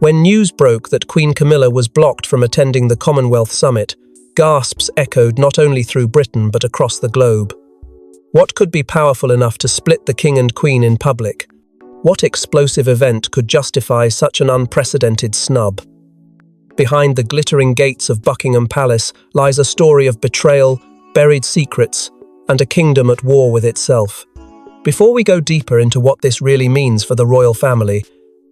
When news broke that Queen Camilla was blocked from attending the Commonwealth Summit, gasps echoed not only through Britain but across the globe. What could be powerful enough to split the King and Queen in public? What explosive event could justify such an unprecedented snub? Behind the glittering gates of Buckingham Palace lies a story of betrayal, buried secrets, and a kingdom at war with itself. Before we go deeper into what this really means for the royal family,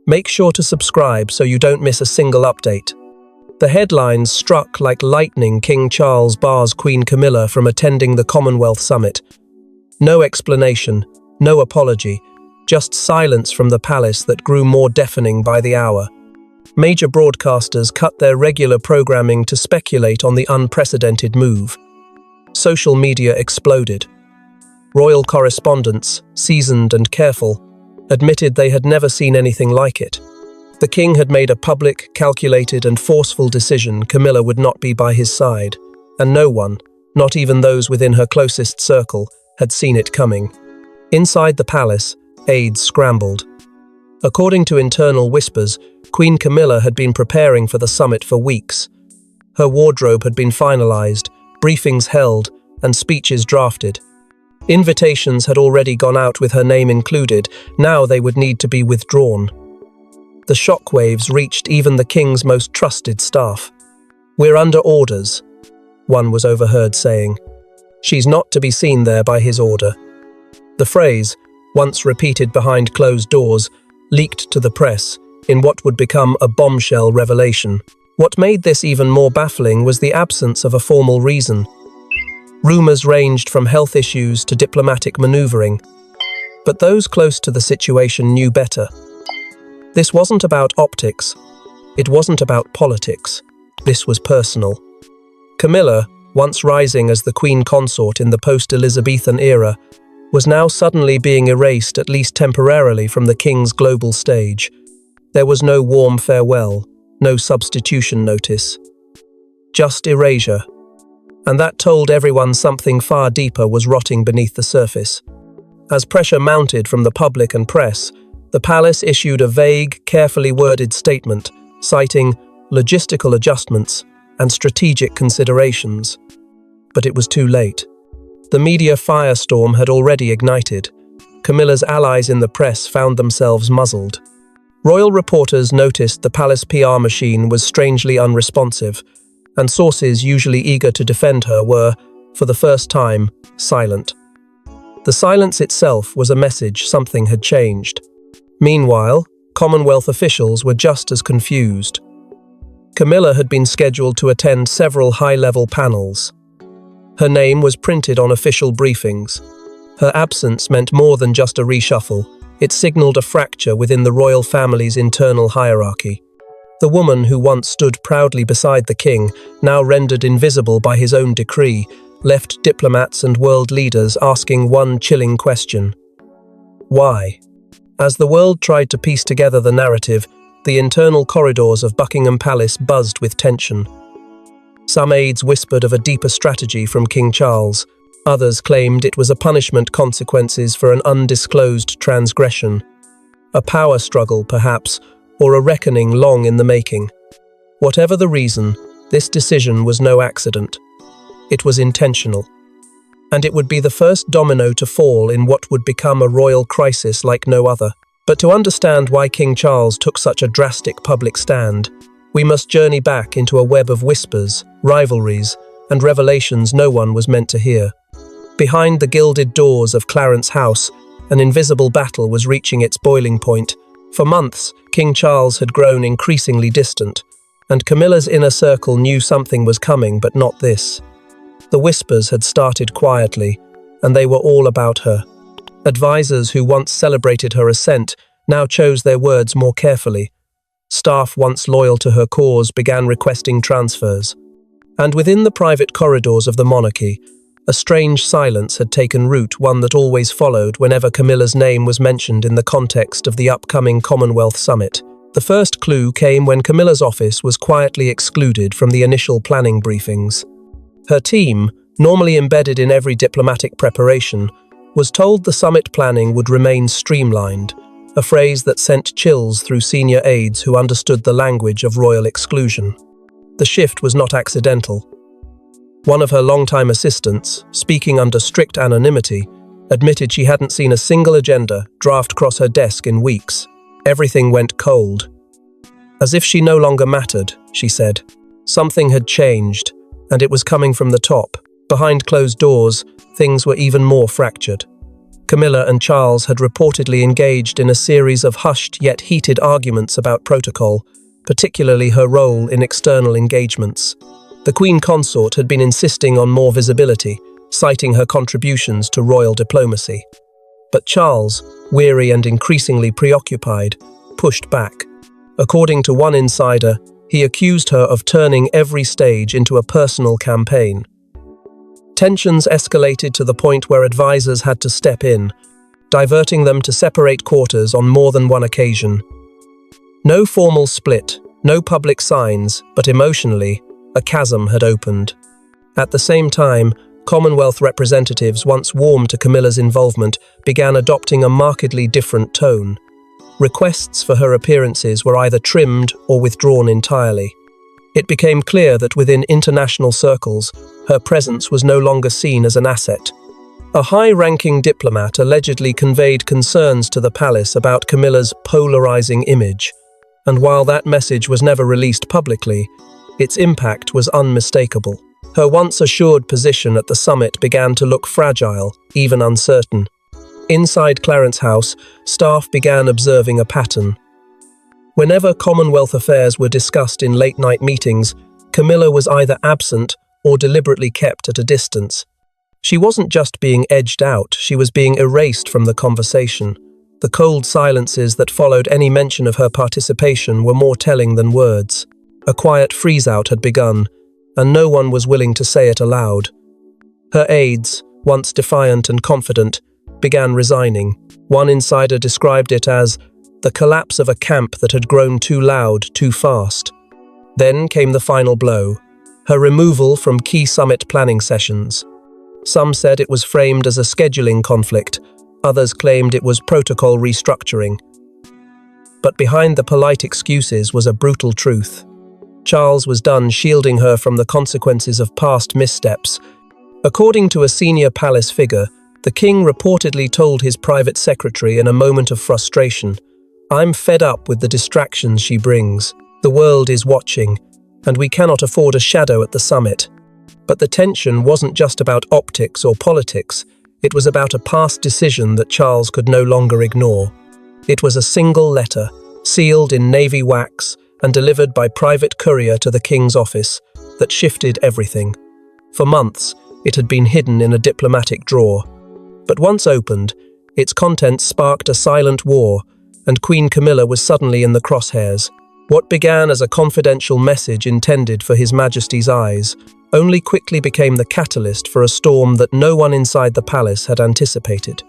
make sure to subscribe so you don't miss a single update. The headlines struck like lightning. King Charles bars Queen Camilla from attending the Commonwealth Summit. No explanation, no apology, just silence from the palace that grew more deafening by the hour. Major broadcasters cut their regular programming to speculate on the unprecedented move. Social media exploded. Royal correspondents, seasoned and careful, admitted they had never seen anything like it. The king had made a public, calculated and forceful decision. Camilla would not be by his side, and no one, not even those within her closest circle, had seen it coming. Inside the palace, aides scrambled. According to internal whispers, Queen Camilla had been preparing for the summit for weeks. Her wardrobe had been finalized, briefings held, and speeches drafted. Invitations had already gone out with her name included. Now they would need to be withdrawn. The shockwaves reached even the king's most trusted staff. "We're under orders," one was overheard saying. "She's not to be seen there by his order." The phrase, once repeated behind closed doors, leaked to the press in what would become a bombshell revelation. What made this even more baffling was the absence of a formal reason. Rumors ranged from health issues to diplomatic maneuvering, but those close to the situation knew better. This wasn't about optics. It wasn't about politics. This was personal. Camilla, once rising as the Queen Consort in the post-Elizabethan era, was now suddenly being erased, at least temporarily, from the king's global stage. There was no warm farewell, no substitution notice. Just erasure. And that told everyone something far deeper was rotting beneath the surface. As pressure mounted from the public and press, the palace issued a vague, carefully worded statement, citing logistical adjustments and strategic considerations. But it was too late. The media firestorm had already ignited. Camilla's allies in the press found themselves muzzled. Royal reporters noticed the palace PR machine was strangely unresponsive, and sources usually eager to defend her were, for the first time, silent. The silence itself was a message something had changed. Meanwhile, Commonwealth officials were just as confused. Camilla had been scheduled to attend several high-level panels. Her name was printed on official briefings. Her absence meant more than just a reshuffle. It signaled a fracture within the royal family's internal hierarchy. The woman who once stood proudly beside the king, now rendered invisible by his own decree, left diplomats and world leaders asking one chilling question. Why? As the world tried to piece together the narrative, the internal corridors of Buckingham Palace buzzed with tension. Some aides whispered of a deeper strategy from King Charles. Others claimed it was a punishment consequences for an undisclosed transgression. A power struggle, perhaps, or a reckoning long in the making. Whatever the reason, this decision was no accident. It was intentional. And it would be the first domino to fall in what would become a royal crisis like no other. But to understand why King Charles took such a drastic public stand, we must journey back into a web of whispers, rivalries, and revelations no one was meant to hear. Behind the gilded doors of Clarence House, an invisible battle was reaching its boiling point. For months, King Charles had grown increasingly distant, and Camilla's inner circle knew something was coming, but not this. The whispers had started quietly, and they were all about her. Advisors who once celebrated her ascent now chose their words more carefully. Staff once loyal to her cause began requesting transfers. And within the private corridors of the monarchy, a strange silence had taken root, one that always followed whenever Camilla's name was mentioned in the context of the upcoming Commonwealth Summit. The first clue came when Camilla's office was quietly excluded from the initial planning briefings. Her team, normally embedded in every diplomatic preparation, was told the summit planning would remain streamlined, a phrase that sent chills through senior aides who understood the language of royal exclusion. The shift was not accidental. One of her longtime assistants, speaking under strict anonymity, admitted she hadn't seen a single agenda draft cross her desk in weeks. Everything went cold. As if she no longer mattered, she said. Something had changed, and it was coming from the top. Behind closed doors, things were even more fractured. Camilla and Charles had reportedly engaged in a series of hushed yet heated arguments about protocol, particularly her role in external engagements. The Queen Consort had been insisting on more visibility, citing her contributions to royal diplomacy. But Charles, weary and increasingly preoccupied, pushed back. According to one insider, he accused her of turning every stage into a personal campaign. Tensions escalated to the point where advisors had to step in, diverting them to separate quarters on more than one occasion. No formal split, no public signs, but emotionally, a chasm had opened. At the same time, Commonwealth representatives, once warm to Camilla's involvement, began adopting a markedly different tone. Requests for her appearances were either trimmed or withdrawn entirely. It became clear that within international circles, her presence was no longer seen as an asset. A high-ranking diplomat allegedly conveyed concerns to the palace about Camilla's polarizing image, and while that message was never released publicly, its impact was unmistakable. Her once assured position at the summit began to look fragile, even uncertain. Inside Clarence House, staff began observing a pattern. Whenever Commonwealth affairs were discussed in late-night meetings, Camilla was either absent or deliberately kept at a distance. She wasn't just being edged out, she was being erased from the conversation. The cold silences that followed any mention of her participation were more telling than words. A quiet freeze-out had begun, and no one was willing to say it aloud. Her aides, once defiant and confident, began resigning. One insider described it as the collapse of a camp that had grown too loud, too fast. Then came the final blow, her removal from key summit planning sessions. Some said it was framed as a scheduling conflict, others claimed it was protocol restructuring. But behind the polite excuses was a brutal truth. Charles was done shielding her from the consequences of past missteps. According to a senior palace figure, the king reportedly told his private secretary in a moment of frustration, "I'm fed up with the distractions she brings. The world is watching, and we cannot afford a shadow at the summit." But the tension wasn't just about optics or politics, it was about a past decision that Charles could no longer ignore. It was a single letter, sealed in navy wax and delivered by private courier to the king's office, that shifted everything. For months, it had been hidden in a diplomatic drawer. But once opened, its contents sparked a silent war, and Queen Camilla was suddenly in the crosshairs. What began as a confidential message intended for His Majesty's eyes only quickly became the catalyst for a storm that no one inside the palace had anticipated.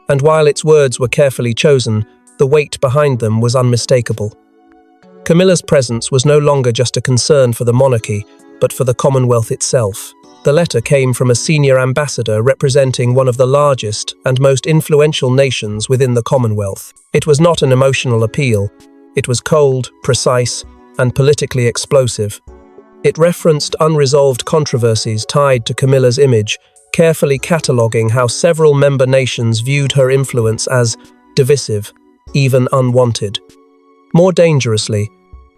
And while its words were carefully chosen, the weight behind them was unmistakable. Camilla's presence was no longer just a concern for the monarchy, but for the Commonwealth itself. The letter came from a senior ambassador representing one of the largest and most influential nations within the Commonwealth. It was not an emotional appeal. It was cold, precise, and politically explosive. It referenced unresolved controversies tied to Camilla's image, carefully cataloguing how several member nations viewed her influence as divisive, even unwanted. More dangerously,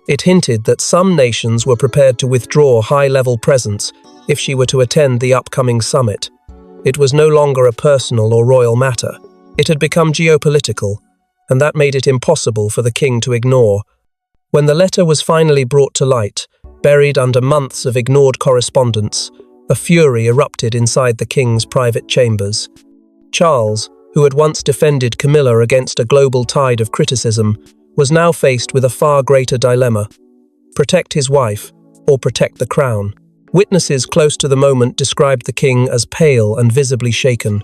it hinted that some nations were prepared to withdraw high-level presence if she were to attend the upcoming summit. It was no longer a personal or royal matter. It had become geopolitical, and that made it impossible for the king to ignore. When the letter was finally brought to light, buried under months of ignored correspondence, a fury erupted inside the king's private chambers. Charles, who had once defended Camilla against a global tide of criticism, was now faced with a far greater dilemma: protect his wife or protect the crown. Witnesses close to the moment described the king as pale and visibly shaken.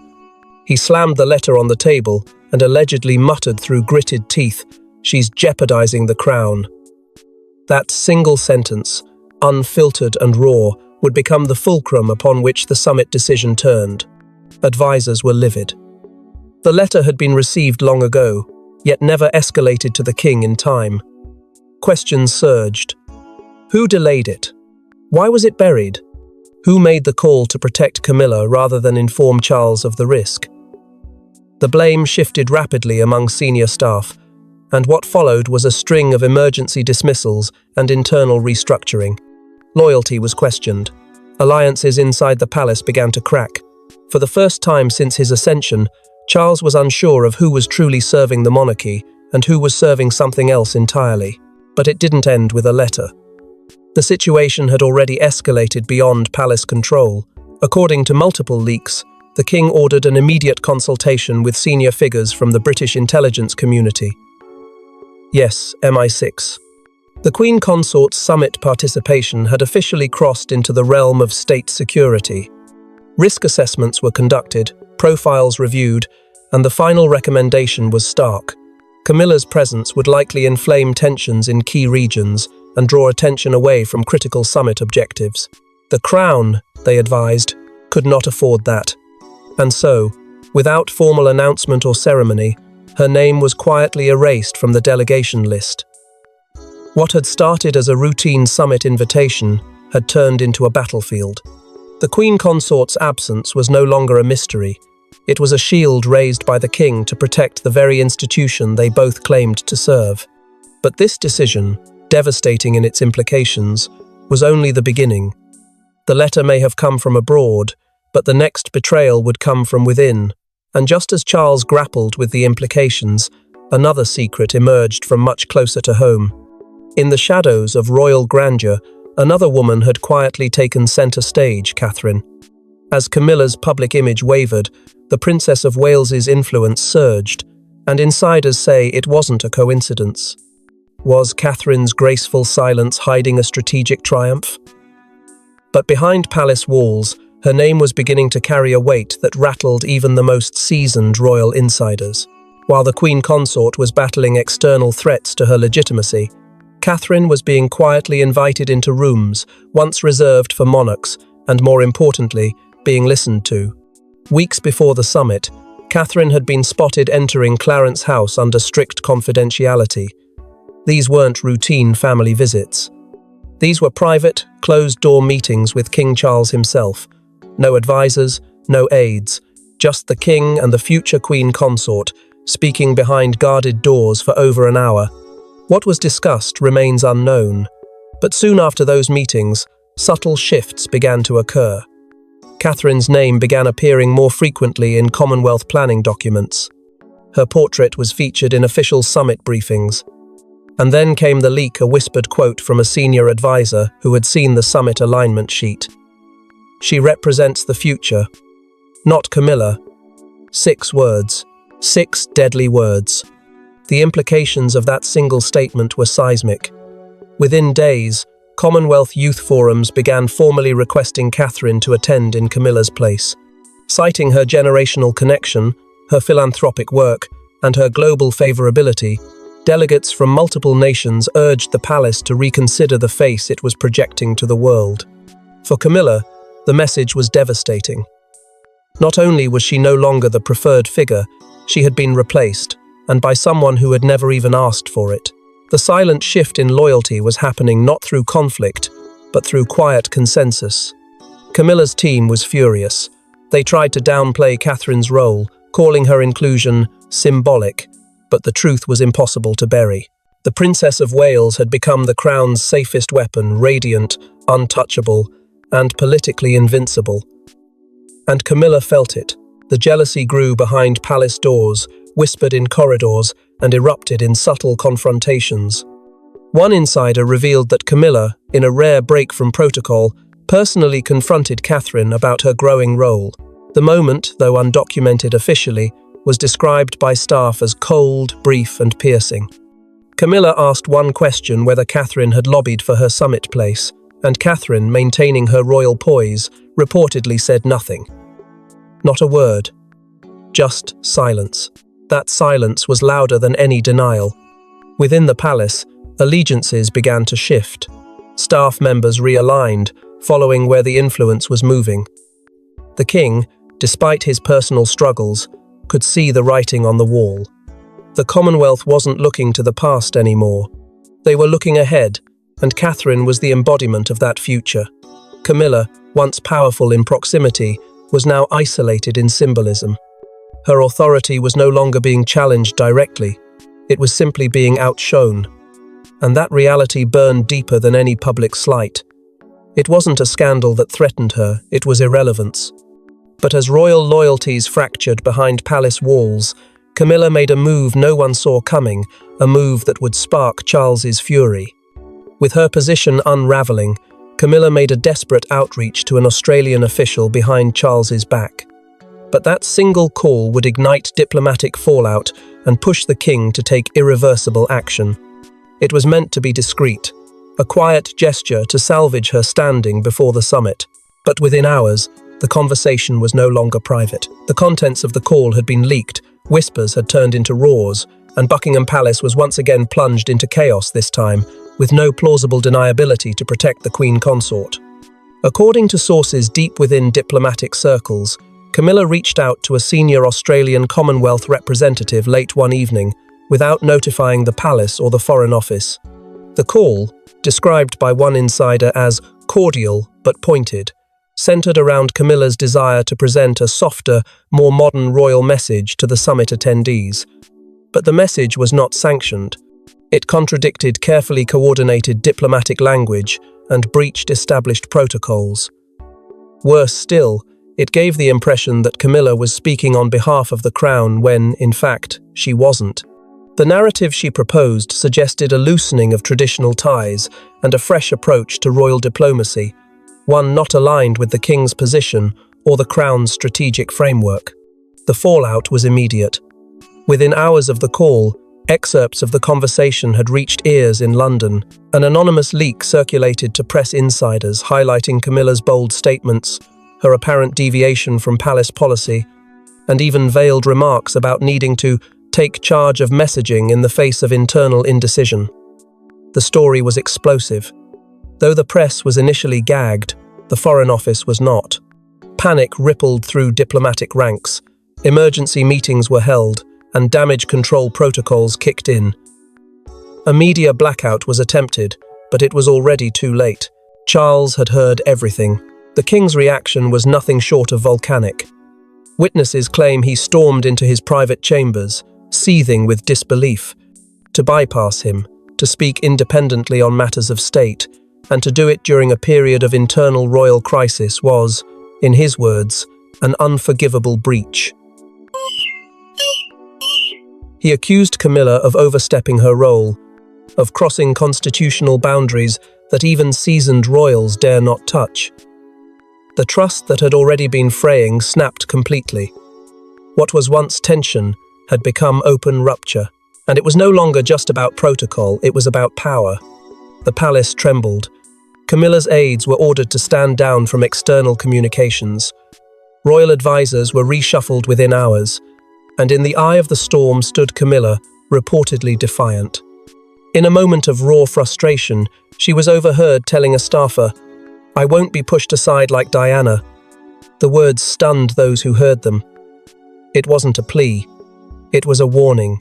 He slammed the letter on the table and allegedly muttered through gritted teeth, "She's jeopardizing the crown." That single sentence, unfiltered and raw, would become the fulcrum upon which the summit decision turned. Advisors were livid. The letter had been received long ago, yet never escalated to the king in time. Questions surged. Who delayed it? Why was it buried? Who made the call to protect Camilla rather than inform Charles of the risk? The blame shifted rapidly among senior staff, and what followed was a string of emergency dismissals and internal restructuring. Loyalty was questioned. Alliances inside the palace began to crack. For the first time since his ascension, Charles was unsure of who was truly serving the monarchy and who was serving something else entirely. But it didn't end with a letter. The situation had already escalated beyond palace control. According to multiple leaks, the king ordered an immediate consultation with senior figures from the British intelligence community. Yes, MI6. The Queen Consort's summit participation had officially crossed into the realm of state security. Risk assessments were conducted, profiles reviewed, and the final recommendation was stark. Camilla's presence would likely inflame tensions in key regions and draw attention away from critical summit objectives. The Crown, they advised, could not afford that. And so, without formal announcement or ceremony, her name was quietly erased from the delegation list. What had started as a routine summit invitation had turned into a battlefield. The Queen Consort's absence was no longer a mystery. It was a shield raised by the king to protect the very institution they both claimed to serve. But this decision, devastating in its implications, was only the beginning. The letter may have come from abroad, but the next betrayal would come from within. And just as Charles grappled with the implications, another secret emerged from much closer to home. In the shadows of royal grandeur, another woman had quietly taken center stage, Catherine. As Camilla's public image wavered, the Princess of Wales's influence surged, and insiders say it wasn't a coincidence. Was Catherine's graceful silence hiding a strategic triumph? But behind palace walls, her name was beginning to carry a weight that rattled even the most seasoned royal insiders. While the Queen Consort was battling external threats to her legitimacy, Catherine was being quietly invited into rooms once reserved for monarchs and, more importantly, being listened to. Weeks before the summit, Catherine had been spotted entering Clarence's house under strict confidentiality. These weren't routine family visits. These were private, closed-door meetings with King Charles himself. No advisors, no aides, just the king and the future Queen Consort, speaking behind guarded doors for over an hour. What was discussed remains unknown, but soon after those meetings, subtle shifts began to occur. Catherine's name began appearing more frequently in Commonwealth planning documents. Her portrait was featured in official summit briefings. And then came the leak, a whispered quote from a senior advisor who had seen the summit alignment sheet. She represents the future, not Camilla. 6 words. 6 deadly words. The implications of that single statement were seismic. Within days, Commonwealth youth forums began formally requesting Catherine to attend in Camilla's place. Citing her generational connection, her philanthropic work, and her global favorability, delegates from multiple nations urged the palace to reconsider the face it was projecting to the world. For Camilla, the message was devastating. Not only was she no longer the preferred figure, she had been replaced, and by someone who had never even asked for it. The silent shift in loyalty was happening not through conflict, but through quiet consensus. Camilla's team was furious. They tried to downplay Catherine's role, calling her inclusion symbolic, but the truth was impossible to bury. The Princess of Wales had become the crown's safest weapon, radiant, untouchable, and politically invincible. And Camilla felt it. The jealousy grew behind palace doors, whispered in corridors, and erupted in subtle confrontations. One insider revealed that Camilla, in a rare break from protocol, personally confronted Catherine about her growing role. The moment, though undocumented officially, was described by staff as cold, brief, and piercing. Camilla asked one question, whether Catherine had lobbied for her summit place, and Catherine, maintaining her royal poise, reportedly said nothing. Not a word. Just silence. That silence was louder than any denial. Within the palace, allegiances began to shift. Staff members realigned, following where the influence was moving. The king, despite his personal struggles, could see the writing on the wall. The Commonwealth wasn't looking to the past anymore. They were looking ahead, and Catherine was the embodiment of that future. Camilla, once powerful in proximity, was now isolated in symbolism. Her authority was no longer being challenged directly. It was simply being outshone. And that reality burned deeper than any public slight. It wasn't a scandal that threatened her, it was irrelevance. But as royal loyalties fractured behind palace walls, Camilla made a move no one saw coming, a move that would spark Charles's fury. With her position unraveling, Camilla made a desperate outreach to an Australian official behind Charles's back. But that single call would ignite diplomatic fallout and push the king to take irreversible action. It was meant to be discreet, a quiet gesture to salvage her standing before the summit. But within hours, the conversation was no longer private. The contents of the call had been leaked, whispers had turned into roars, and Buckingham Palace was once again plunged into chaos this time, with no plausible deniability to protect the Queen Consort. According to sources deep within diplomatic circles, Camilla reached out to a senior Australian Commonwealth representative late one evening, without notifying the palace or the Foreign Office. The call, described by one insider as cordial but pointed, centered around Camilla's desire to present a softer, more modern royal message to the summit attendees. But the message was not sanctioned. It contradicted carefully coordinated diplomatic language and breached established protocols. Worse still, it gave the impression that Camilla was speaking on behalf of the crown when, in fact, she wasn't. The narrative she proposed suggested a loosening of traditional ties and a fresh approach to royal diplomacy, one not aligned with the king's position or the crown's strategic framework. The fallout was immediate. Within hours of the call, excerpts of the conversation had reached ears in London. An anonymous leak circulated to press insiders, highlighting Camilla's bold statements, her apparent deviation from palace policy, and even veiled remarks about needing to take charge of messaging in the face of internal indecision. The story was explosive. Though the press was initially gagged, the Foreign Office was not. Panic rippled through diplomatic ranks. Emergency meetings were held, and damage control protocols kicked in. A media blackout was attempted, but it was already too late. Charles had heard everything. The king's reaction was nothing short of volcanic. Witnesses claim he stormed into his private chambers, seething with disbelief. To bypass him, to speak independently on matters of state, and to do it during a period of internal royal crisis was, in his words, an unforgivable breach. He accused Camilla of overstepping her role, of crossing constitutional boundaries that even seasoned royals dare not touch. The trust that had already been fraying snapped completely. What was once tension had become open rupture, and it was no longer just about protocol, it was about power. The palace trembled. Camilla's aides were ordered to stand down from external communications. Royal advisors were reshuffled within hours, and in the eye of the storm stood Camilla, reportedly defiant. In a moment of raw frustration, she was overheard telling a staffer, "I won't be pushed aside like Diana." The words stunned those who heard them. It wasn't a plea. It was a warning.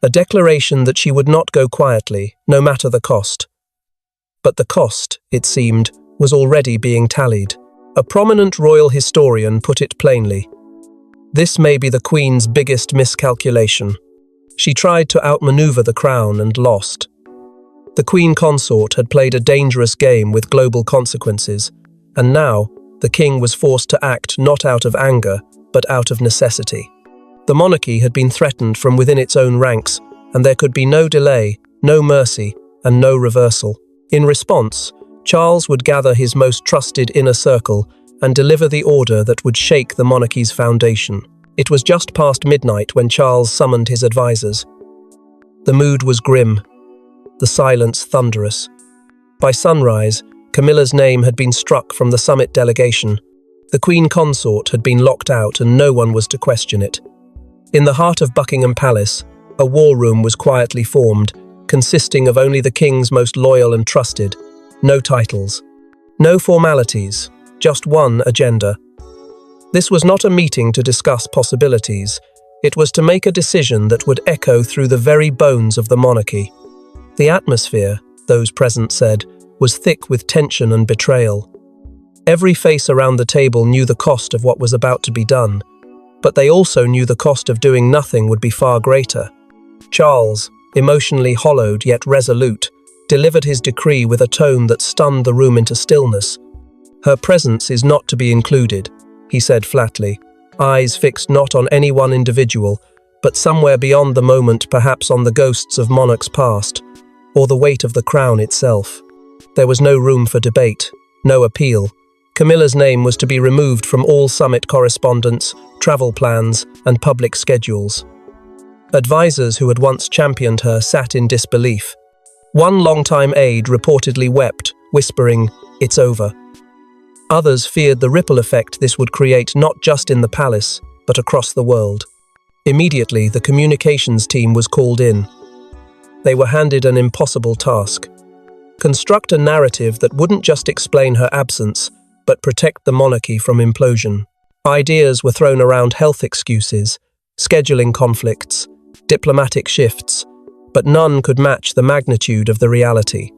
A declaration that she would not go quietly, no matter the cost. But the cost, it seemed, was already being tallied. A prominent royal historian put it plainly. This may be the Queen's biggest miscalculation. She tried to outmaneuver the crown and lost. The Queen Consort had played a dangerous game with global consequences, and now the king was forced to act not out of anger, but out of necessity. The monarchy had been threatened from within its own ranks, and there could be no delay, no mercy, and no reversal. In response, Charles would gather his most trusted inner circle and deliver the order that would shake the monarchy's foundation. It was just past midnight when Charles summoned his advisors. The mood was grim, the silence thunderous. By sunrise, Camilla's name had been struck from the summit delegation. The Queen Consort had been locked out and no one was to question it. In the heart of Buckingham Palace, a war room was quietly formed, consisting of only the king's most loyal and trusted. No titles, no formalities, just one agenda. This was not a meeting to discuss possibilities. It was to make a decision that would echo through the very bones of the monarchy. The atmosphere, those present said, was thick with tension and betrayal. Every face around the table knew the cost of what was about to be done, but they also knew the cost of doing nothing would be far greater. Charles, emotionally hollowed yet resolute, delivered his decree with a tone that stunned the room into stillness. "Her presence is not to be included," he said flatly, eyes fixed not on any one individual, but somewhere beyond the moment, perhaps on the ghosts of monarchs past, or the weight of the crown itself. There was no room for debate, no appeal. Camilla's name was to be removed from all summit correspondence, travel plans, and public schedules. Advisors who had once championed her sat in disbelief. One longtime aide reportedly wept, whispering, "It's over." Others feared the ripple effect this would create not just in the palace, but across the world. Immediately, the communications team was called in. They were handed an impossible task: construct a narrative that wouldn't just explain her absence, but protect the monarchy from implosion. Ideas were thrown around: health excuses, scheduling conflicts, diplomatic shifts, but none could match the magnitude of the reality.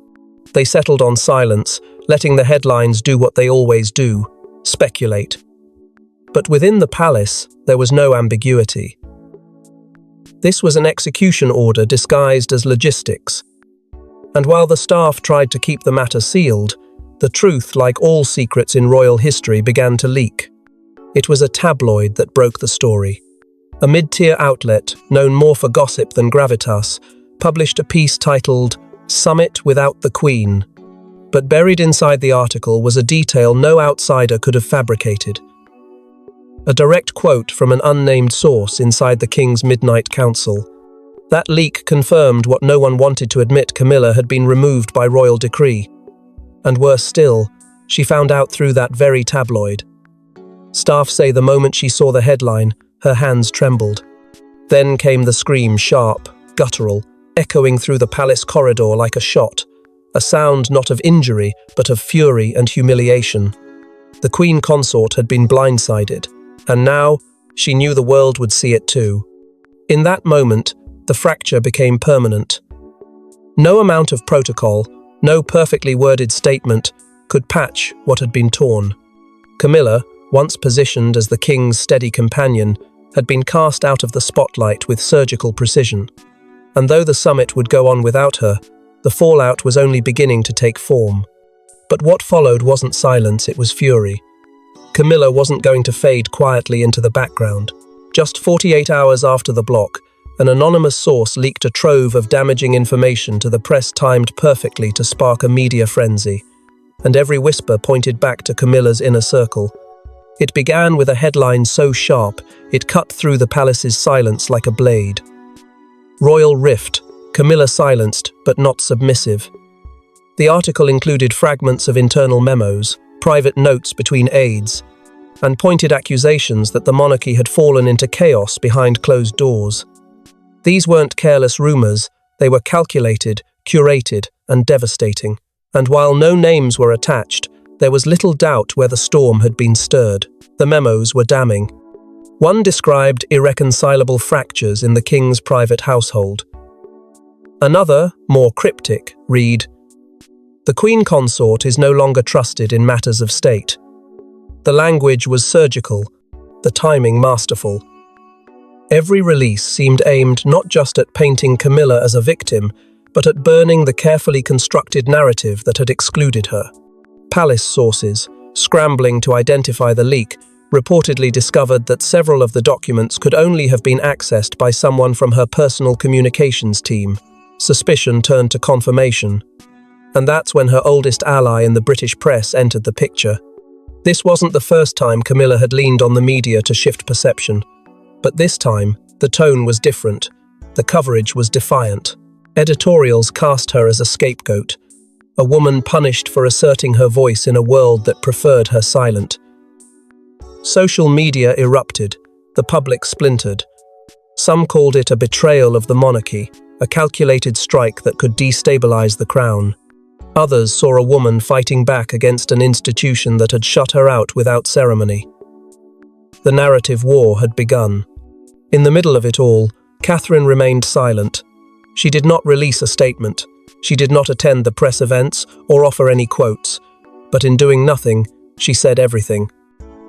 They settled on silence, letting the headlines do what they always do: speculate. But within the palace, there was no ambiguity. This was an execution order disguised as logistics. And while the staff tried to keep the matter sealed, the truth, like all secrets in royal history, began to leak. It was a tabloid that broke the story. A mid-tier outlet, known more for gossip than gravitas, published a piece titled "Summit Without the Queen." But buried inside the article was a detail no outsider could have fabricated. A direct quote from an unnamed source inside the King's Midnight Council. That leak confirmed what no one wanted to admit: Camilla had been removed by royal decree. And worse still, she found out through that very tabloid. Staff say the moment she saw the headline, her hands trembled. Then came the scream, sharp, guttural, echoing through the palace corridor like a shot, a sound not of injury, but of fury and humiliation. The Queen Consort had been blindsided, and now she knew the world would see it too. In that moment, the fracture became permanent. No amount of protocol, no perfectly worded statement could patch what had been torn. Camilla, once positioned as the king's steady companion, had been cast out of the spotlight with surgical precision. And though the summit would go on without her, the fallout was only beginning to take form. But what followed wasn't silence, it was fury. Camilla wasn't going to fade quietly into the background. Just 48 hours after the block, an anonymous source leaked a trove of damaging information to the press, timed perfectly to spark a media frenzy. And every whisper pointed back to Camilla's inner circle. It began with a headline so sharp, it cut through the palace's silence like a blade. Royal Rift, Camilla silenced, but not submissive. The article included fragments of internal memos, private notes between aides, and pointed accusations that the monarchy had fallen into chaos behind closed doors. These weren't careless rumors, they were calculated, curated, and devastating. And while no names were attached, there was little doubt where the storm had been stirred. The memos were damning. One described irreconcilable fractures in the king's private household. Another, more cryptic, read, "The Queen Consort is no longer trusted in matters of state." The language was surgical, the timing masterful. Every release seemed aimed not just at painting Camilla as a victim, but at burning the carefully constructed narrative that had excluded her. Palace sources, scrambling to identify the leak, reportedly discovered that several of the documents could only have been accessed by someone from her personal communications team. Suspicion turned to confirmation. And that's when her oldest ally in the British press entered the picture. This wasn't the first time Camilla had leaned on the media to shift perception. But this time, the tone was different. The coverage was defiant. Editorials cast her as a scapegoat, a woman punished for asserting her voice in a world that preferred her silent. Social media erupted, the public splintered. Some called it a betrayal of the monarchy, a calculated strike that could destabilize the crown. Others saw a woman fighting back against an institution that had shut her out without ceremony. The narrative war had begun. In the middle of it all, Catherine remained silent. She did not release a statement. She did not attend the press events or offer any quotes. But in doing nothing, she said everything.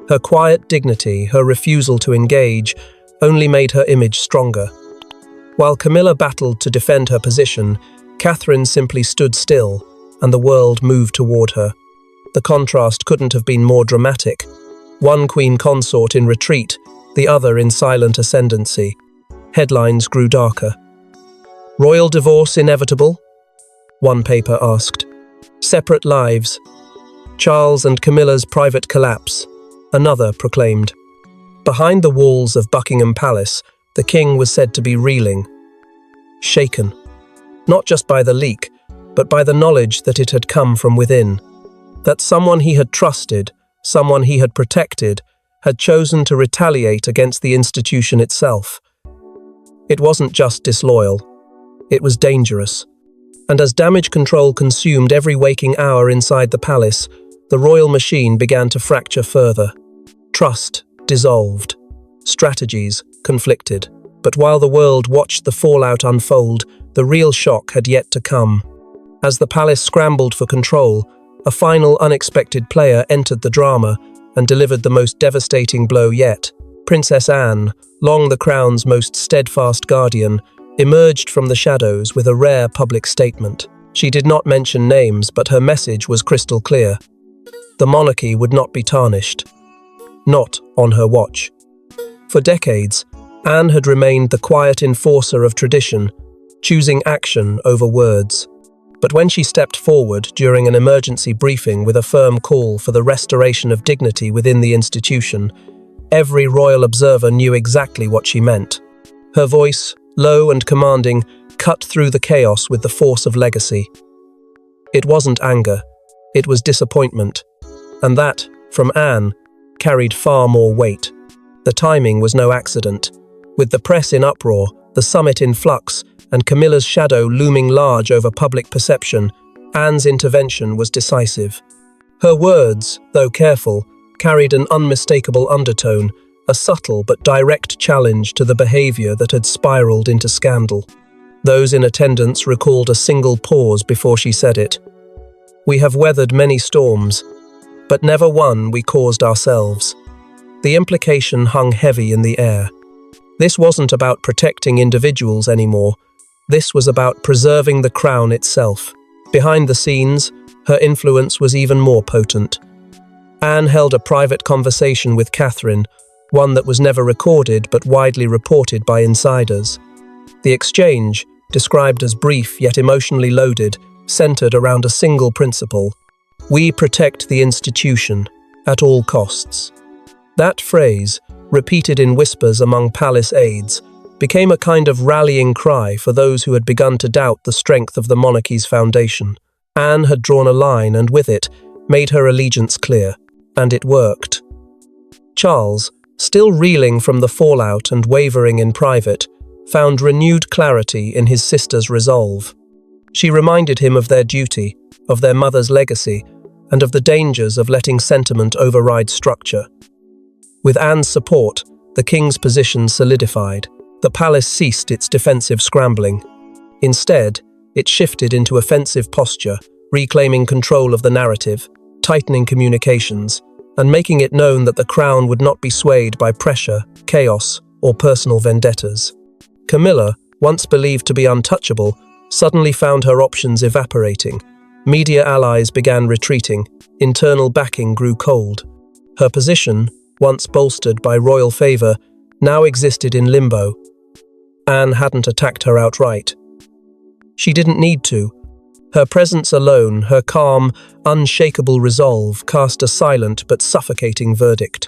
Her quiet dignity, her refusal to engage, only made her image stronger. While Camilla battled to defend her position, Catherine simply stood still, and the world moved toward her. The contrast couldn't have been more dramatic. One queen consort in retreat, the other in silent ascendancy. Headlines grew darker. Royal divorce inevitable? One paper asked. Separate lives. Charles and Camilla's private collapse, another proclaimed. Behind the walls of Buckingham Palace, the king was said to be reeling. Shaken. Not just by the leak, but by the knowledge that it had come from within. That someone he had trusted, someone he had protected, had chosen to retaliate against the institution itself. It wasn't just disloyal. It was dangerous. And as damage control consumed every waking hour inside the palace, the royal machine began to fracture further. Trust dissolved. Strategies conflicted. But while the world watched the fallout unfold, the real shock had yet to come. As the palace scrambled for control, a final unexpected player entered the drama and delivered the most devastating blow yet. Princess Anne, long the crown's most steadfast guardian, emerged from the shadows with a rare public statement. She did not mention names, but her message was crystal clear. The monarchy would not be tarnished. Not on her watch. For decades, Anne had remained the quiet enforcer of tradition, choosing action over words. But when she stepped forward during an emergency briefing with a firm call for the restoration of dignity within the institution, every royal observer knew exactly what she meant. Her voice, low and commanding, cut through the chaos with the force of legacy. It wasn't anger, it was disappointment. And that, from Anne, carried far more weight. The timing was no accident. With the press in uproar, the summit in flux, and Camilla's shadow looming large over public perception, Anne's intervention was decisive. Her words, though careful, carried an unmistakable undertone, a subtle but direct challenge to the behavior that had spiraled into scandal. Those in attendance recalled a single pause before she said it. We have weathered many storms, but never one we caused ourselves. The implication hung heavy in the air. This wasn't about protecting individuals anymore. This was about preserving the crown itself. Behind the scenes, her influence was even more potent. Anne held a private conversation with Catherine, one that was never recorded but widely reported by insiders. The exchange, described as brief yet emotionally loaded, centered around a single principle. We protect the institution, at all costs. That phrase, repeated in whispers among palace aides, became a kind of rallying cry for those who had begun to doubt the strength of the monarchy's foundation. Anne had drawn a line and with it, made her allegiance clear. And it worked. Charles, still reeling from the fallout and wavering in private, found renewed clarity in his sister's resolve. She reminded him of their duty, of their mother's legacy, and of the dangers of letting sentiment override structure. With Anne's support, the king's position solidified. The palace ceased its defensive scrambling. Instead, it shifted into offensive posture, reclaiming control of the narrative, tightening communications, and making it known that the crown would not be swayed by pressure, chaos, or personal vendettas. Camilla, once believed to be untouchable, suddenly found her options evaporating. Media allies began retreating, internal backing grew cold. Her position, once bolstered by royal favor, now existed in limbo. Anne hadn't attacked her outright. She didn't need to. Her presence alone, her calm, unshakable resolve, cast a silent but suffocating verdict.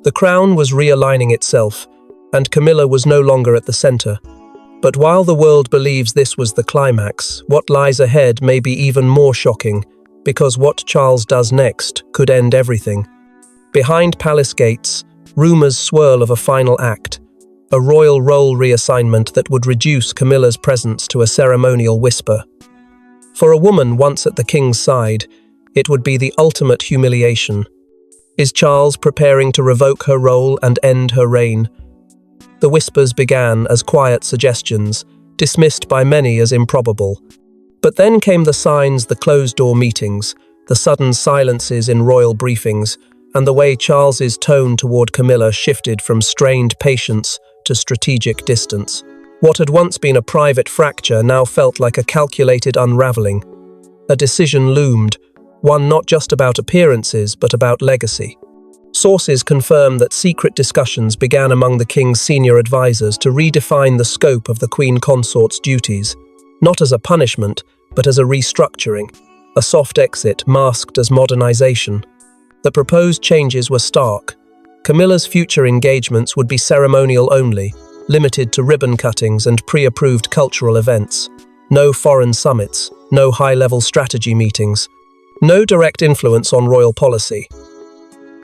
The crown was realigning itself, and Camilla was no longer at the center. But while the world believes this was the climax, what lies ahead may be even more shocking, because what Charles does next could end everything. Behind palace gates, rumors swirl of a final act, a royal role reassignment that would reduce Camilla's presence to a ceremonial whisper. For a woman once at the king's side, it would be the ultimate humiliation. Is Charles preparing to revoke her role and end her reign? The whispers began as quiet suggestions, dismissed by many as improbable. But then came the signs, the closed-door meetings, the sudden silences in royal briefings, and the way Charles's tone toward Camilla shifted from strained patience to strategic distance. What had once been a private fracture now felt like a calculated unraveling. A decision loomed, one not just about appearances but about legacy. Sources confirm that secret discussions began among the king's senior advisors to redefine the scope of the queen consort's duties, not as a punishment, but as a restructuring, a soft exit masked as modernization. The proposed changes were stark. Camilla's future engagements would be ceremonial only, limited to ribbon cuttings and pre-approved cultural events. No foreign summits, no high-level strategy meetings, no direct influence on royal policy.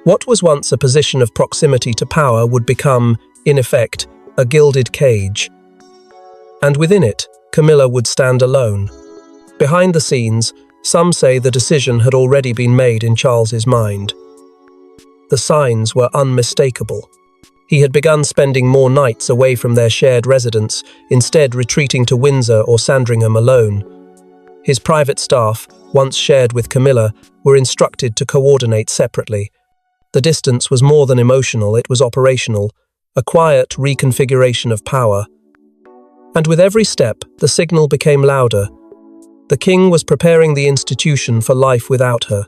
What was once a position of proximity to power would become, in effect, a gilded cage. And within it, Camilla would stand alone. Behind the scenes, some say the decision had already been made in Charles's mind. The signs were unmistakable. He had begun spending more nights away from their shared residence, instead retreating to Windsor or Sandringham alone. His private staff, once shared with Camilla, were instructed to coordinate separately. The distance was more than emotional, it was operational, a quiet reconfiguration of power. And with every step, the signal became louder. The king was preparing the institution for life without her.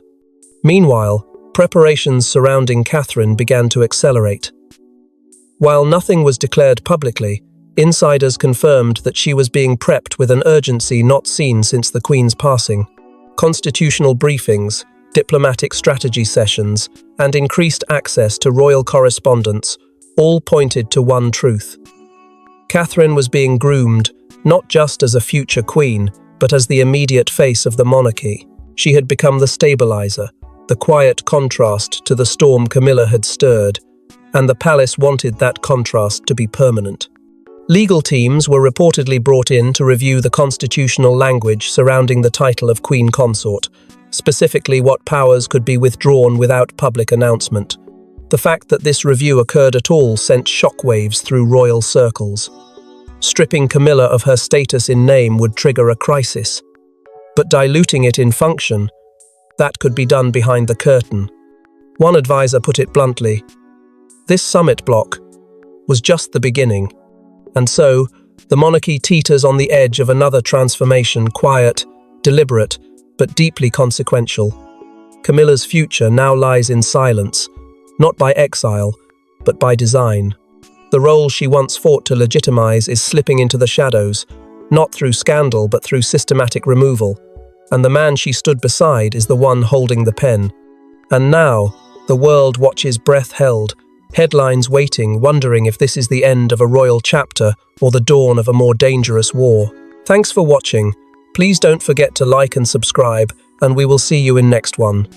Meanwhile, preparations surrounding Catherine began to accelerate. While nothing was declared publicly, insiders confirmed that she was being prepped with an urgency not seen since the Queen's passing. Constitutional briefings, diplomatic strategy sessions, and increased access to royal correspondence all pointed to one truth. Catherine was being groomed, not just as a future queen, but as the immediate face of the monarchy. She had become the stabilizer, the quiet contrast to the storm Camilla had stirred, and the palace wanted that contrast to be permanent. Legal teams were reportedly brought in to review the constitutional language surrounding the title of Queen Consort, specifically what powers could be withdrawn without public announcement. The fact that this review occurred at all sent shockwaves through royal circles. Stripping Camilla of her status in name would trigger a crisis, but diluting it in function, that could be done behind the curtain. One advisor put it bluntly, this summit block was just the beginning, and so the monarchy teeters on the edge of another transformation, quiet, deliberate, but deeply consequential. Camilla's future now lies in silence, not by exile, but by design. The role she once fought to legitimize is slipping into the shadows, not through scandal but through systematic removal, and the man she stood beside is the one holding the pen. And now, the world watches breath held, headlines waiting, wondering if this is the end of a royal chapter or the dawn of a more dangerous war. Thanks for watching. Please don't forget to like and subscribe, and we will see you in next one.